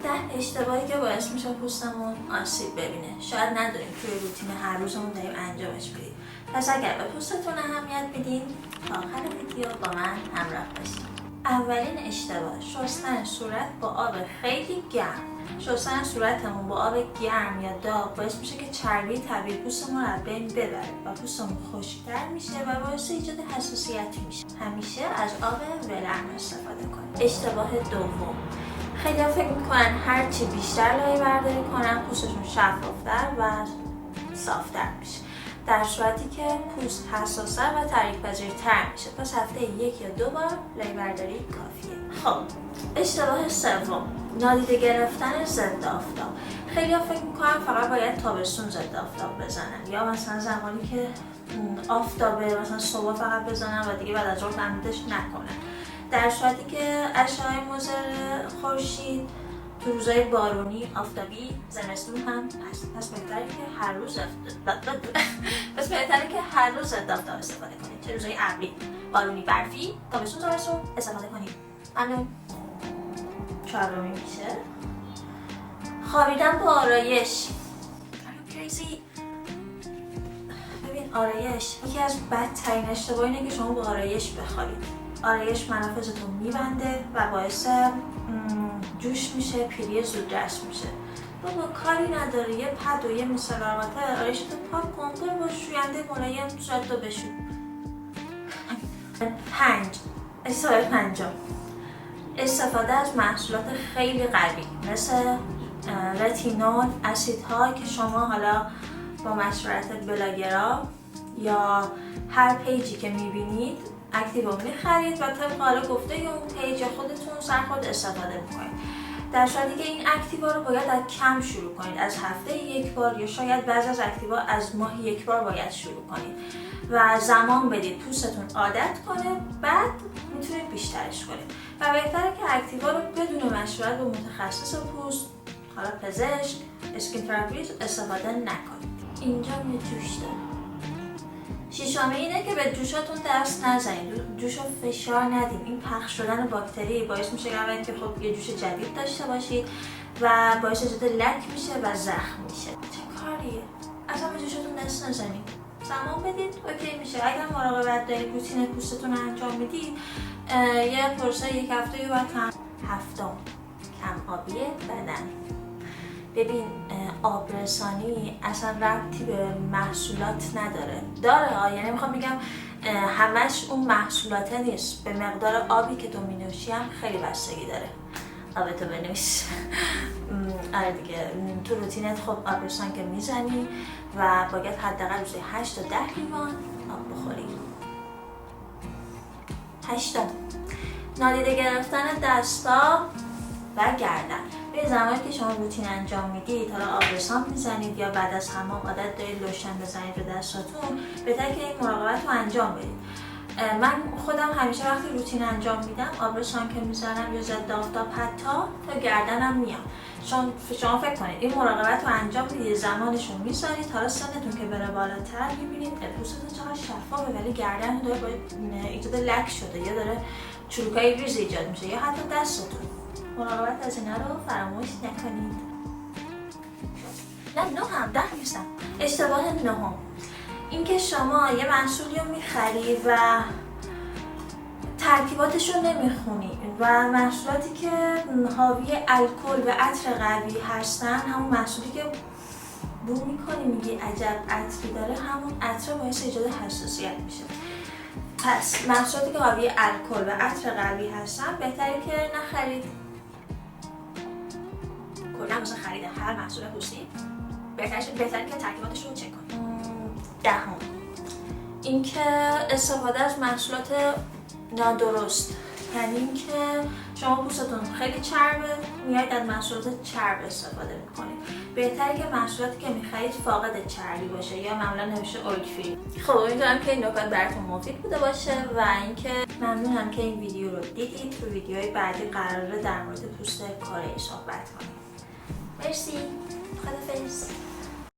10 اشتباهی که باعث میشه پوستمون آسیب ببینه. شاید نداریم توی روتین هر روزمون داریم انجامش بدیم. پس اگر به پوستتون اهمیت بدین تا آخر ویدیو با من همراه باشید. اولین اشتباه، شستن صورت با آب خیلی گرم. شستن صورتمون با آب گرم یا داغ باعث میشه که چربی طبیعی پوستمون رو از بین ببره و پوستمون خشک‌تر میشه و باعث ایجاد حساسیت میشه. همیشه از آب ولرم استفاده کنید. اشتباه دوم، خیلی‌ها فکر میکنن هرچی بیشتر لایه برداری کنن پوستشون شفافتر و صافتر میشه، در صورتی که پوست حساس‌تر و تحریک‌پذیرتر میشه. پس هفته 1 یا 2 بار لایه برداری کافیه. خب اشتباه سوم، نادیده گرفتن ضد آفتاب. خیلی‌ها فکر میکنن فقط باید تابستون ضد آفتاب بزنن یا مثلا زمانی که آفتابه مثلا صبح فقط بزنن و دیگه بعد از ظهر تمدیدش نکنن، در صورتی که اشعه مضر خورشید تو روزهای بارونی آفتابی زمستون هم هست. پس بهتره که هر روز ضد آفتاب استفاده کنید، چه روزهای ابری، بارونی، برفی، تابستون، زمستون استفاده کنید. ممنون. چهارمی میشه خوابیدن با آرایش. ببین آرایش یکی از بدترین اشتباهی اینه که شما با آرایش بخوابید. آرایش منافذتون میبنده و باعث جوش میشه، پیری زودرس میشه. بابا کاری نداره، یه پد و یه مسلارماته آرایشتو پاک کن، برو با شوینده ملایم صورتتو بشور. 5. اشتباه پنجم، استفاده از محصولات خیلی قوی مثل رتینول، اسیدها که شما حالا با مشورت بلاگرها یا هر پیجی که میبینید اکتیو میخرید و طبق حالا گفته اون پیج خودتون سرخود استفاده میکنید، در صورتی که این اکتیوا رو باید از کم شروع کنید، از هفته 1 بار یا شاید بعضی از اکتیوا از ماهی 1 بار باید شروع کنید و زمان بدید پوستتون عادت کنه، بعد میتونید بیشترش کنید و بهتره که اکتیوا رو بدون مشورت با متخصص پوست، حالا پزشک، اسکین تراپیست استفاده نکنید. اینجا یه جوش داره. ششمی اینه که به جوشاتون دست نزنید، جوش رو فشار ندید. این پخش شدن باکتری باعث میشه که خب یه جوش جدید داشته باشید و باعث ایجاد لک میشه و زخم میشه. چه کاریه؟ اصلا به جوشاتون دست نزنید، زمان بدید اوکی میشه. اگر مراقبت دارید روتین پوستتون رو انجام میدید، یه پروسه 1 هفته بعد هفتم کم آبی بدن. ببین آبرسانی اصلا ربطی به محصولات داره یعنی میخوام بگم همش اون محصولاته نیست، به مقدار آبی که تو مینوشی هم خیلی بستگی داره. آبتو بنوش. آره دیگه، تو روتینت خب آبرسان که میزنی و باید حداقل روزی 8 تا 10 لیوان آب بخوری. 8. نادیده گرفتن دستا و گردن. به زمانی که شما روتین انجام میدید، حالا آبرسان میزنید یا بعد از حمام عادت دارید لوشن بزنید به دستاتون، بهتره که این مراقبت رو انجام بدید. من خودم همیشه وقتی روتین انجام میدم آبرسان که میزنم یا ضد آفتاب حتی تا گردنم میام. شما فکر کنید این مراقبت رو انجام میدید، زمانشون میذارید، حالا سنتون که بره بالاتر میبینید پوستتون چقدر شفافه ولی گردن داره ایجاد لک شده یا داره چروکای ریز ایجاد میشه یا حتی دستتون. مراقبت از اینا رو فراموش نکنید. نه 9 10 نیستم. اشتباه 9، اینکه شما یه محصولی رو میخرید و ترکیباتش رو نمیخونید و محصولاتی که حاوی الکل و عطر قوی هستن، همون محصولی که بو میکنی میگی عجب عطری داره، همون عطر باعث ایجاد حساسیت میشه. پس محصولاتی که حاوی الکل و عطر قوی هستن بهتره که نخرید. کلا واسه خرید هر محصول پوستی بهتره که ترکیباتش رو چک کنید. 10. اینکه استفاده از محصولات نادرست، یعنی اینکه شما پوستتون خیلی چربه میایید از محصولات چرب استفاده میکنید. بهتره که محصولاتی که میخرید فاقد چربی باشه یا معمولا نمیشه اویل فری. خب امیدوارم که این نکات براتون مفید بوده باشه و اینکه ممنونم که این ویدیو رو دیدید. تو ویدیوهای بعدی قراره در مورد پوست کره صحبت کنیم. مرسی. خداحافظ.